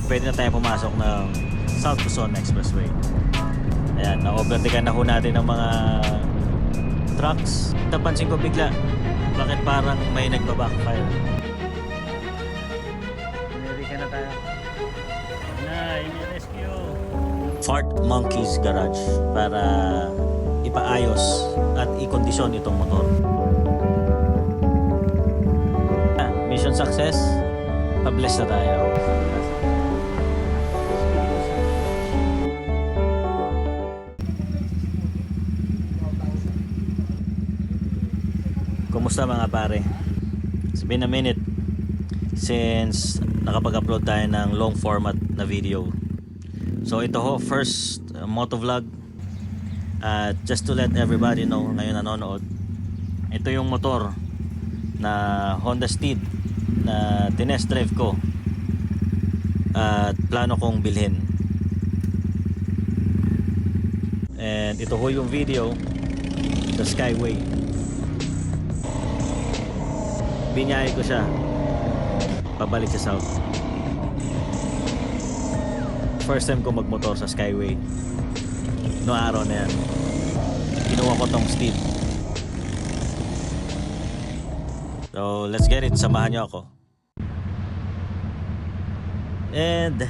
pwede na tayo pumasok ng South Luzon Expressway. Ayan, na-overtaken na ho natin ng mga trucks. Napansin ko bigla, bakit parang may nagba-backfire? Ready ka na tayo. Na, ini-rescue. Fart Monkey's Garage para ipaayos at i-kondisyon itong motor. Mission success. Pa-bless na tayo. Kumusta mga pare? It's been a minute since nakapag-upload tayo ng long format na video. So ito ho, first motovlog. Just to let everybody know, ngayon nanonood, ito yung motor na Honda Steed na tinest drive ko at plano kong bilhin. And ito ho yung video sa Skyway. Binyahe ko siya pabalik sa South. First time ko magmotor sa Skyway. No araw na yan, kinuha ko tong Steed. So let's get it, samahan nyo ako. And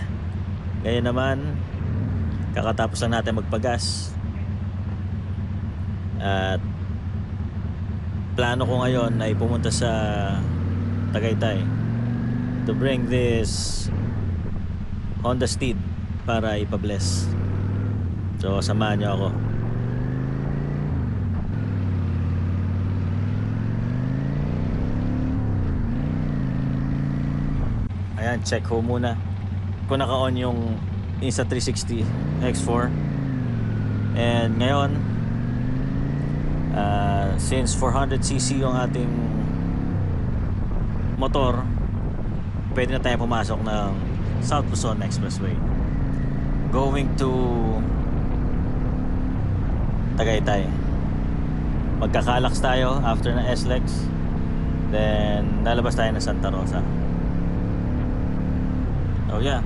ngayon naman, kakatapos lang natin magpagas. At plano ko ngayon ay pumunta sa Tagaytay to bring this Honda Steed para ipa-bless. So samahan nyo ako. Ayan, check ho muna kung naka-on yung Insta360 X4. And ngayon, since 400cc yung ating motor, pwede na tayo pumasok ng South Luzon Expressway going to Tagaytay. Magkakalaks tayo after na SLEX, then lalabas tayo ng Santa Rosa. Oh yeah,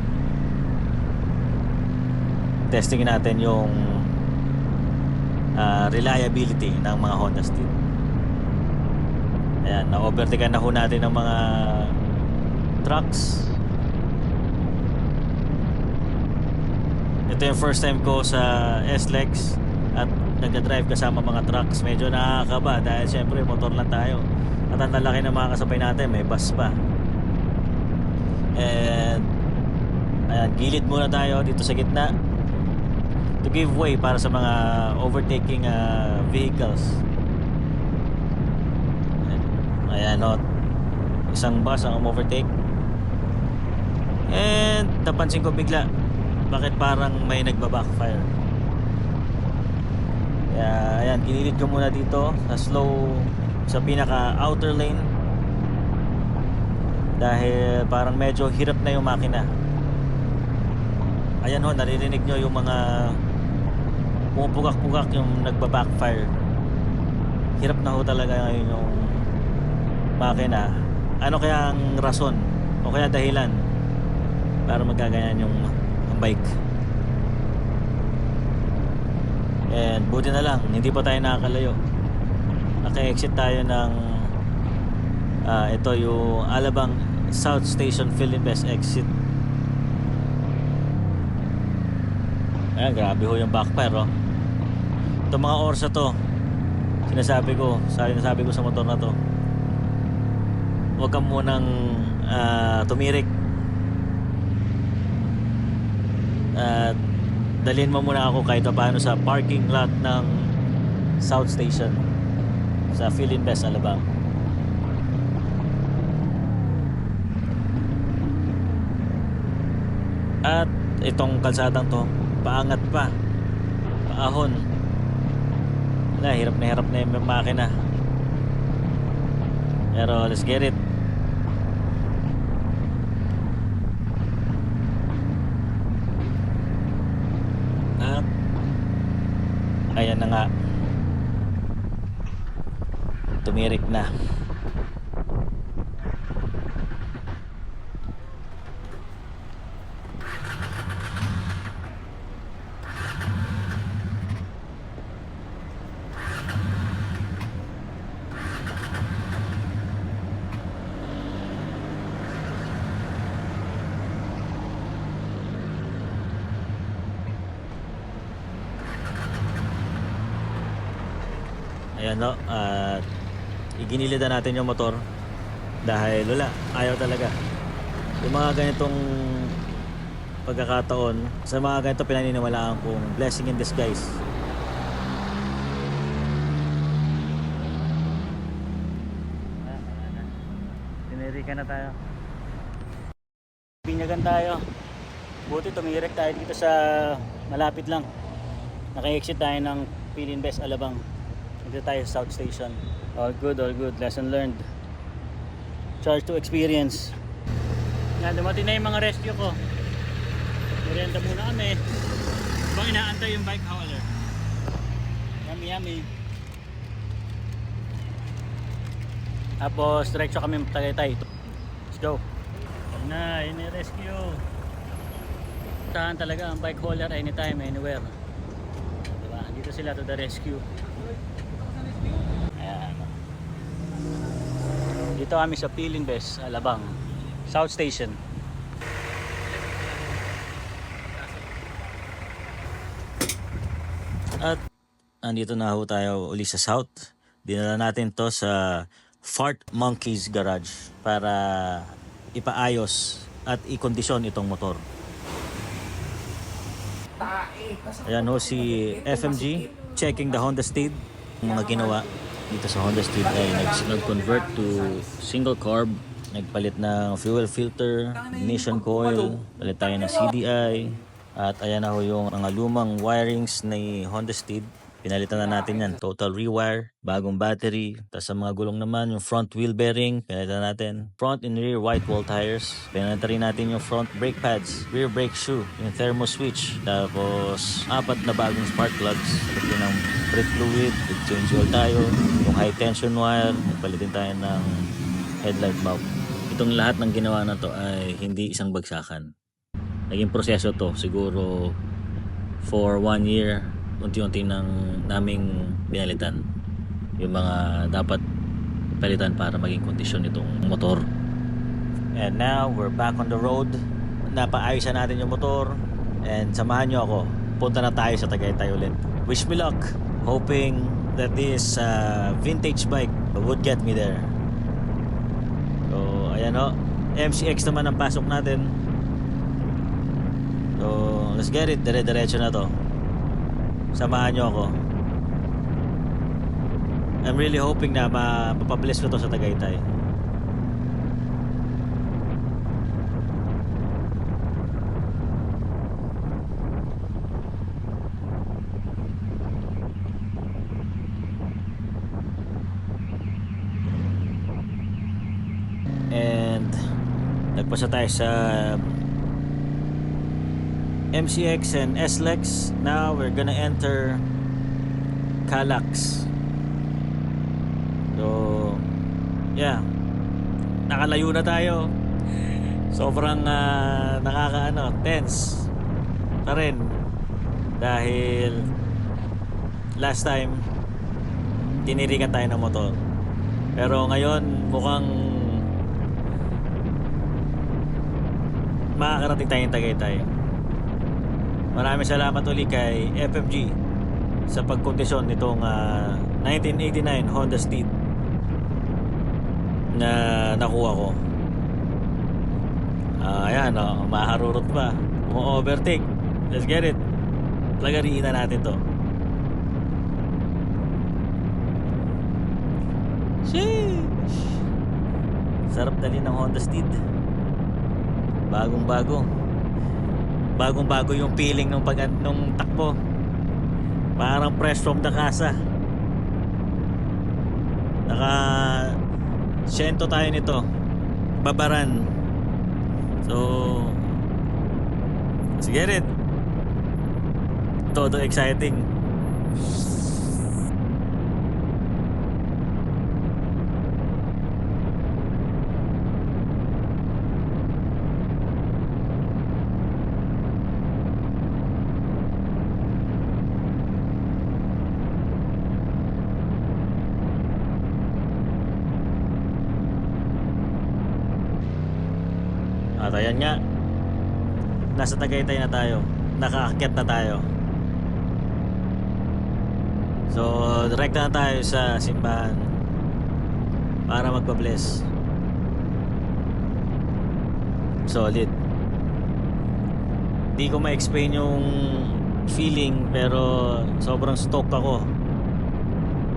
testingin natin yung reliability ng mga Honda Steed. Ayan, na-overtaken na ho natin ng mga trucks. Ito yung first time ko sa SLEX at nagdadrive kasama mga trucks. Medyo nakakaba dahil syempre motor lang tayo at ang lalaki ng mga kasabay natin, may bus pa. And ayan, gilid muna tayo dito sa gitna to give way para sa mga overtaking vehicles. Ayan o, isang bus ang overtake. And napansin ko bigla, bakit parang may nagba-backfire? Kaya ayan, gilid ko muna dito sa slow, sa pinaka outer lane, dahil parang medyo hirap na yung makina. Ayan ho, naririnig nyo yung mga pumupugak-pugak yung nagba-backfire. Hirap na ho talaga ngayon yung makina. Ano kaya ang rason o kaya dahilan para magaganyan yung bike? And buti na lang, hindi pa tayo nakakalayo. Naka-exit tayo ng ito yung Alabang South Station Philinvest exit. Ayan, grabe ho yung backfire, oh. Itong mga oras na to, sinasabi ko sa motor na to, huwag kang munang tumirik at dalhin mo muna ako kahit paano sa parking lot ng South Station sa Philinvest, Alabang. At itong kalsadang to, paangat pa, paahon. Wala, hirap na yung makina. Pero let's get it. At ayan na nga, tumirik na. Ayan no, at iginilidan natin yung motor dahil wala, ayaw talaga. Yung mga ganitong pagkakataon, sa mga ganito pinaniniwalaan kong blessing in disguise. Tinirikan na tayo. Binyagan tayo. Buti tumirek tayo dito sa malapit lang. Naka-exit tayo ng Pilinbest Alabang. Dito tayo sa South Station. All good, all good. Lesson learned. Charge to experience. Yan, dumating na yung mga rescue ko. Merienda muna kami. Habang inaantay yung bike hauler. Yummy, yummy. Tapos, diretso kami Tagaytay. Let's go. Yan na, yun yung rescue. Tahan talaga ang bike hauler anytime, anywhere. Diba? Dito sila to the rescue. Ayan. Dito kami sa Pilinbest, Alabang, South Station. At andito na ho tayo uli sa South. Dinala natin to sa Fart Monkeys Garage para ipaayos at ikondisyon itong motor. Ayan ho si FMG checking the Honda Steed. Mga ginawa dito sa Honda Steed ay nag-convert to single carb, nagpalit ng fuel filter, ignition coil, palit tayo ng CDI, at ayan na ho yung mga lumang wirings ni Honda Steed. Pinalitan na natin yan, total rewire, bagong battery. Tapos sa mga gulong naman, yung front wheel bearing, pinalitan natin. Front and rear white wall tires. Pinalitan rin natin yung front brake pads, rear brake shoe, yung thermo switch. Tapos 4 na bagong spark plugs. Palitin ng brake fluid, change oil tayo. Yung high tension wire, palitin tayo ng headlight bulb. Itong lahat ng ginawa na to ay hindi isang bagsakan. Naging proseso to siguro for 1 year. Unti-unti nang naming pinalitan yung mga dapat palitan para maging kondisyon itong motor. And now we're back on the road. Napaayusan natin yung motor and samahan nyo ako, punta na tayo sa Tagaytay ulit. Wish me luck, hoping that this vintage bike would get me there. So ayan o, MCX naman ang pasok natin. So let's get it, dire-diretso na to. Samahan nyo ako. I'm really hoping na mapabless ko to sa Tagaytay. And nagpasa tayo sa MCX and SLEX. Now we're gonna enter Calax. So yeah, nakalayo na tayo. Sobrang nakakaano, tense pa rin dahil last time tinirikan tayo ng motor, pero ngayon mukhang makakarating tayong Tagaytay. Maraming salamat uli kay FMG sa pagkondisyon nitong 1989 Honda Steed na nakuha ko. Ayan, maharurot pa, overtake. Let's get it. Lagariin na natin to. Sheesh! Sarap dali ng Honda Steed. Bagong-bago yung feeling nung takbo. Parang fresh from the casa. Naka 100 tayo nito, babaran. So let's get it. Todo exciting. At ayan nga, nasa Tagaytay na tayo, nakaakyat na tayo. So, direkta na tayo sa simbahan para magpa-bless. Solid. Di ko ma-explain yung feeling, pero sobrang stoked ako.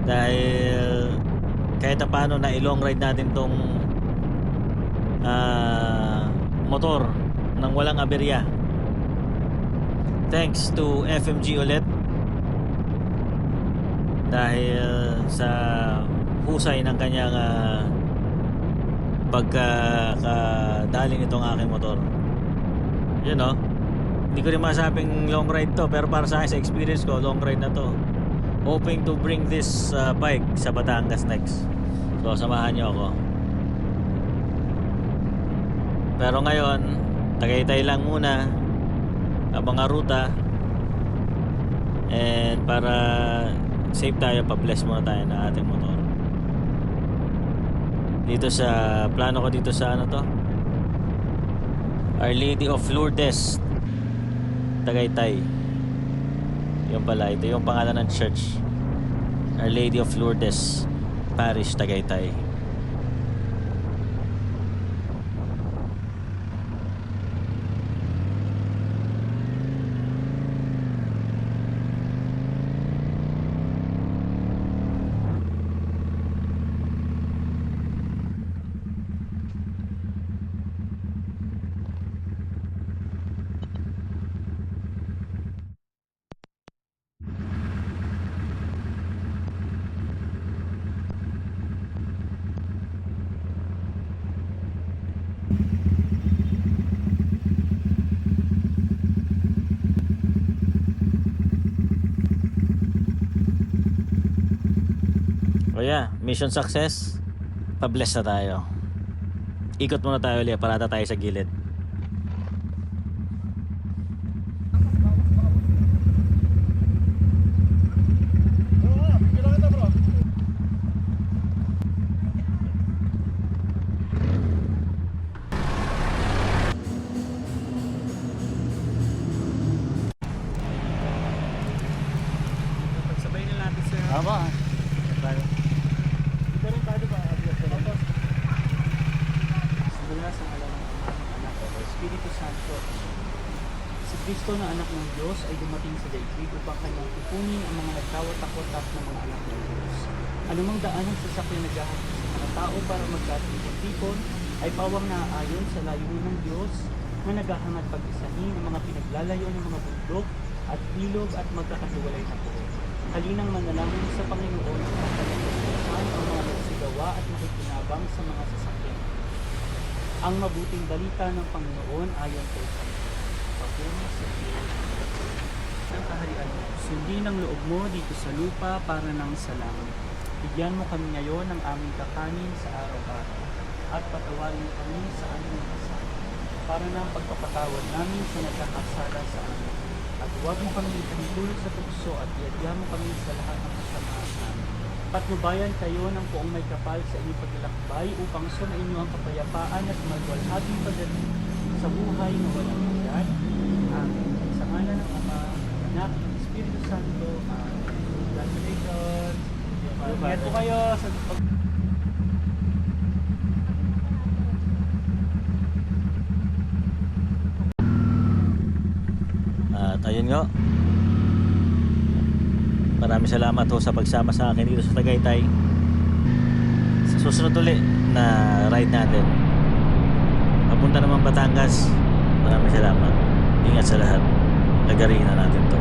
Dahil kahit na paano na i-long ride natin tong motor nang walang aberya. Thanks to FMG ulit dahil sa husay ng kanyang pagkakadali nitong aking motor. You know, hindi ko rin masabing long ride to, pero para sa akin, sa experience ko, long ride na to. Hoping to bring this bike sa Batangas next. So samahan nyo ako. Pero ngayon, Tagaytay lang muna abang ruta, and para safe tayo, pa-bless muna tayo ng ating motor dito sa plano ko dito sa ano to, Our Lady of Lourdes, Tagaytay. Yung pala, ito yung pangalan ng church, Our Lady of Lourdes Parish, Tagaytay. O yeah, mission success. Pa-bless na tayo. Ikot muna tayo ulit, parata tayo sa gilid. Pagsabay na natin sa Tama. sa ngalan ng Anak at Espiritu Santo. Si Kristo na anak ng Diyos ay dumating sa daigdig upang kanyang tutunin ang mga nagkawat-takot ng mga anak ng Diyos. Anumang daan ang sasakyan naghahatid sa mga tao para magkatipon-tipon ay pawang naaayon sa layunin ng Diyos na naghahangad pag-isahin ang mga pinaglalayo ng mga bundok at ilog at magkakatiwalay na puso. Halinang manalangin sa Panginoon at kanyang ang mga nagsigawa at nakikinabang sa mga sasakyan. Ang mabuting balita ng Panginoon ayon kay Pagpunta sa Diyos ng kaharian mo. Sundin ang loob mo dito sa lupa para nang sa langit. Bigyan mo kami ngayon ng aming kakanin sa araw-araw at patawarin mo kami sa aming mga kasama para ng pagpapatawad namin sa nagkakasala sa amin. At huwag mo kami ipanitulog sa tukso at iadya mo kami sa lahat ng kasamaan namin. Patnubayan kayo ng poong may kapal sa inyong paglalakbay upang sumain niyo ang kapayapaan at magwalhating pagdating sa buhay na walang hanggan. Amen. Sa ngalan ng Ama, Anak, ng Espiritu Santo. Amen. Congratulations. Ingat po kayo sa At ayun nga, maraming salamat ho sa pagsama sa akin dito sa Tagaytay. Sa susunod ulit na ride natin papunta naman Batangas. Maraming salamat. Ingat sa lahat. Lagarin na natin to.